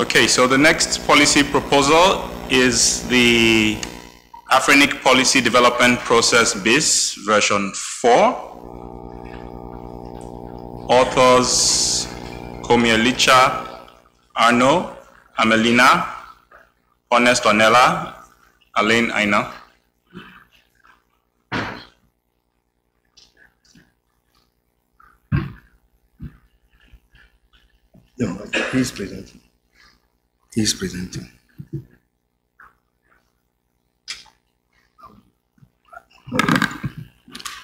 Okay, so the next policy proposal is the AFRINIC Policy Development Process BIS version 4. Authors Komielicha Arno, Amelina, Honest Onella, Alain Aina. No, he's presenting. He's presenting.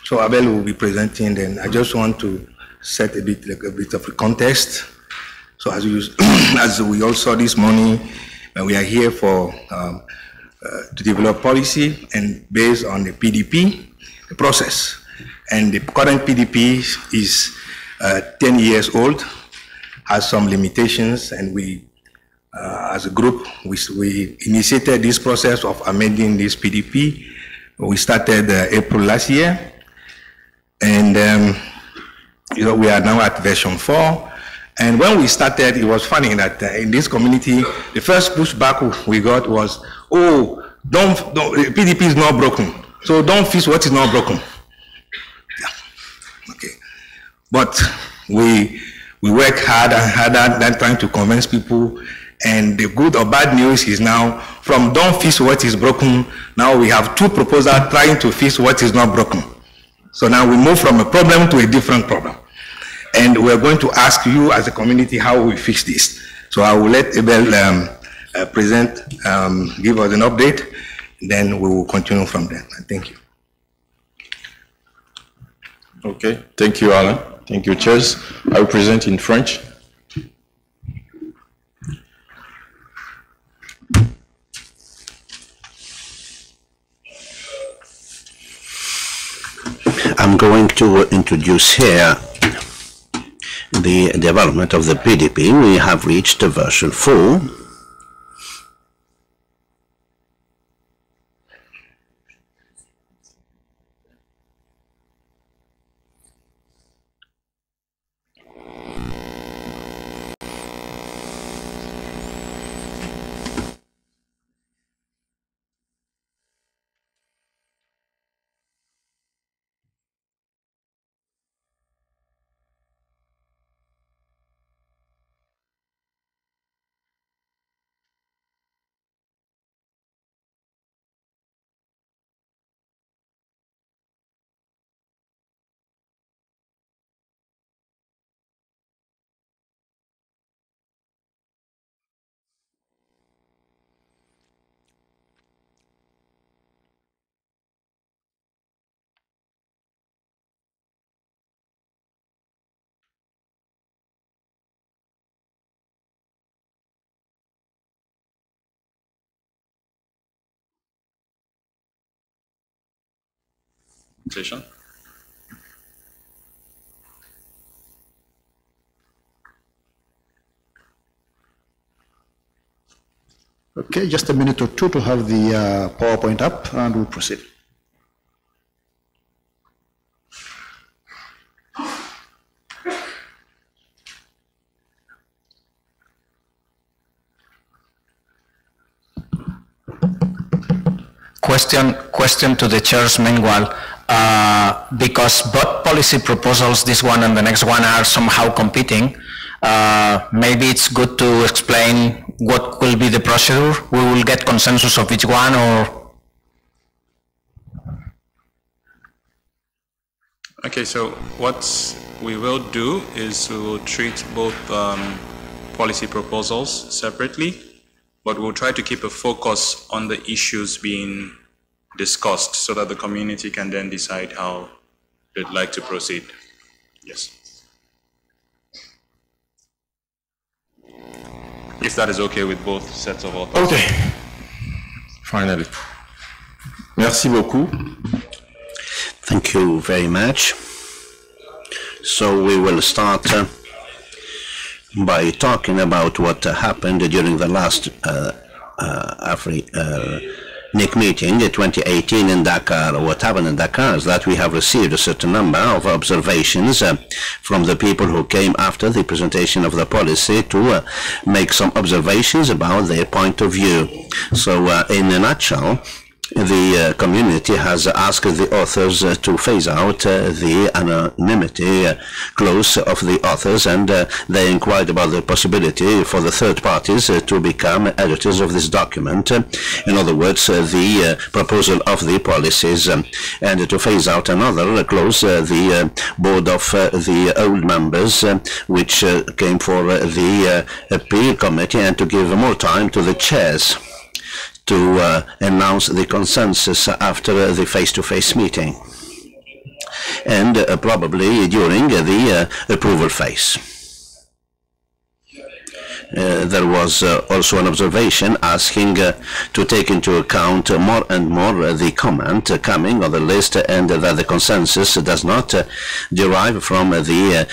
So Abel will be presenting, then I just want to set a bit of a context. So as we all saw this morning, we are here for to develop policy and based on the PDP, the process. And the current PDP is 10 years old, has some limitations, and we, as a group, we initiated this process of amending this PDP. We started April last year, and we are now at version 4. And when we started, it was funny that in this community, the first pushback we got was, "Oh, don't PDP is not broken, so don't fix what is not broken." Yeah. Okay, but we work hard and harder than trying to convince people. And the good or bad news is now, from don't fix what is broken, now we have two proposals trying to fix what is not broken. So now we move from a problem to a different problem. And we're going to ask you as a community how we fix this. So I will let Abel give us an update, then we will continue from there. Thank you. Okay, thank you, Alan. Thank you, Chairs. I will present in French. I'm going to introduce here the development of the PDP. We have reached version 4. Session. Okay, just a minute or two to have the PowerPoint up, and we'll proceed. Question to the chairs meanwhile, because both policy proposals, this one and the next one, are somehow competing. Maybe it's good to explain what will be the procedure. We will get consensus of each one, or? Okay, so what we will do is we will treat both policy proposals separately, but we'll try to keep a focus on the issues being discussed so that the community can then decide how they'd like to proceed. Yes. If that is okay with both sets of authors. Okay. Finally. Merci beaucoup. Thank you very much. So we will start by talking about what happened during the last meeting 2018 in Dakar. What happened in Dakar is that we have received a certain number of observations from the people who came after the presentation of the policy to make some observations about their point of view. So in a nutshell, the community has asked the authors to phase out the anonymity clause of the authors, and they inquired about the possibility for the third parties to become editors of this document. In other words, the proposal of the policies, and to phase out another clause, the board of the old members, which came for the appeal committee, and to give more time to the chairs to announce the consensus after the face-to-face meeting, and probably during the approval phase. There was also an observation asking to take into account more and more the comment coming on the list, and that the consensus does not derive from the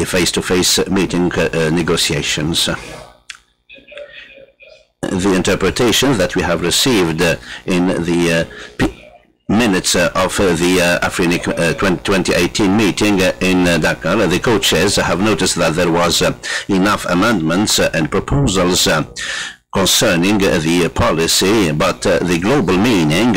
face-to-face meeting negotiations. The interpretation that we have received in the minutes of the AFRINIC 2018 meeting in Dakar, the co-chairs have noticed that there was enough amendments and proposals concerning the policy, but the global meaning,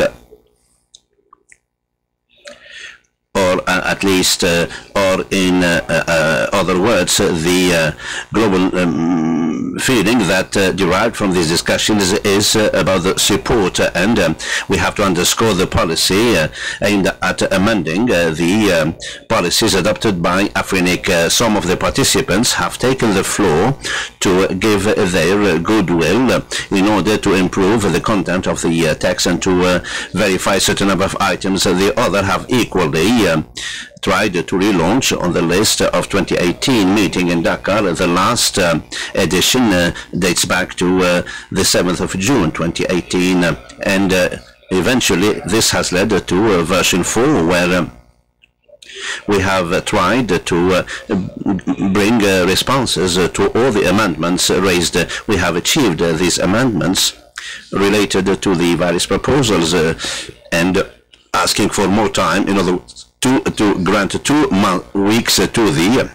or at least, or in other words, the global feeling that derived from these discussions is about the support, and we have to underscore the policy aimed at amending the policies adopted by AFRINIC. Some of the participants have taken the floor to give their goodwill in order to improve the content of the text and to verify a certain number of items. The other have equally tried to relaunch on the list of 2018 meeting in Dakar. The last edition dates back to the 7th of June 2018, and eventually this has led to version 4, where we have tried to bring responses to all the amendments raised. We have achieved these amendments related to the various proposals, and asking for more time, in other words, to grant 2 weeks to the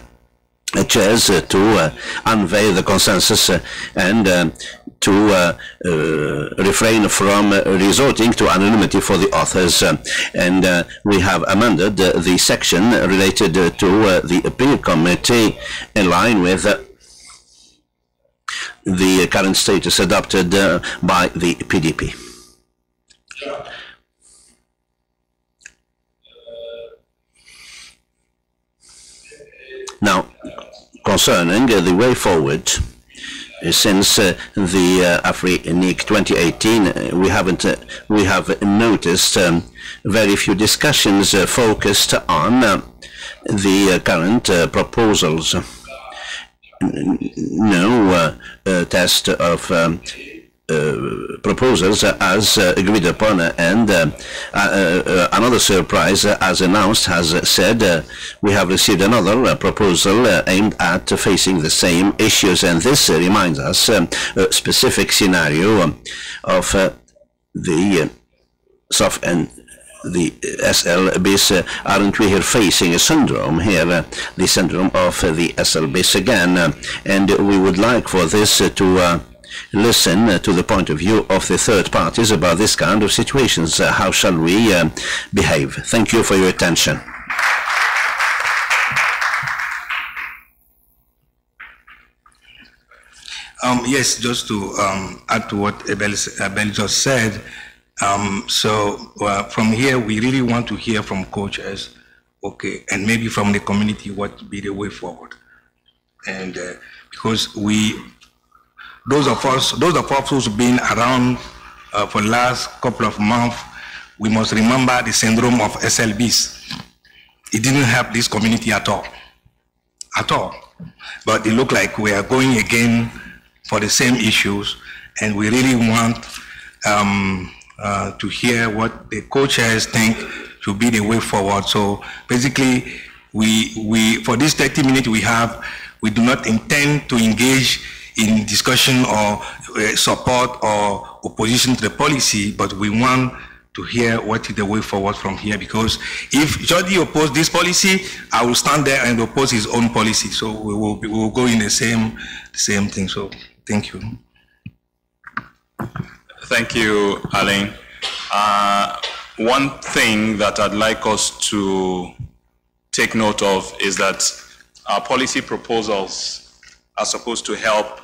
chairs to unveil the consensus and to refrain from resorting to anonymity for the authors. And we have amended the section related to the appeal committee in line with the current status adopted by the PDP. Now, concerning the way forward, since the AFRINIC 2018, we have noticed very few discussions focused on the current proposals. No test of proposals as agreed upon, and another surprise, as announced, has said we have received another proposal aimed at facing the same issues, and this reminds us a specific scenario of the SOF and the SLBs. Aren't we here facing a syndrome here, the syndrome of the SLBs again, and we would like for this to listen to the point of view of the third parties about this kind of situations. How shall we behave? Thank you for your attention. Yes, just to add to what Abel just said, from here we really want to hear from coaches, okay, and maybe from the community what would be the way forward. And because those of us who've been around for the last couple of months, we must remember the syndrome of SLBs. It didn't help this community at all. But it looked like we are going again for the same issues, and we really want to hear what the co-chairs think should be the way forward. So basically, we for this 30 minutes we do not intend to engage in discussion or support or opposition to the policy, but we want to hear what is the way forward from here, because if Jody opposes this policy, I will stand there and oppose his own policy. So we will go in the same thing. So thank you. Thank you, Alain. One thing that I'd like us to take note of is that our policy proposals are supposed to help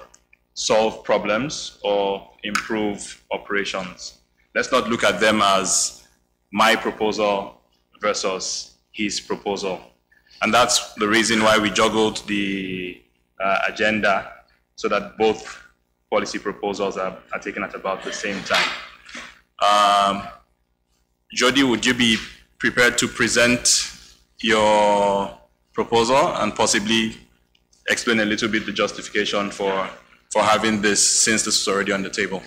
solve problems or improve operations. Let's not look at them as my proposal versus his proposal. And that's the reason why we juggled the agenda, so that both policy proposals are taken at about the same time. Jody, would you be prepared to present your proposal and possibly explain a little bit the justification for having this, since this is already on the table?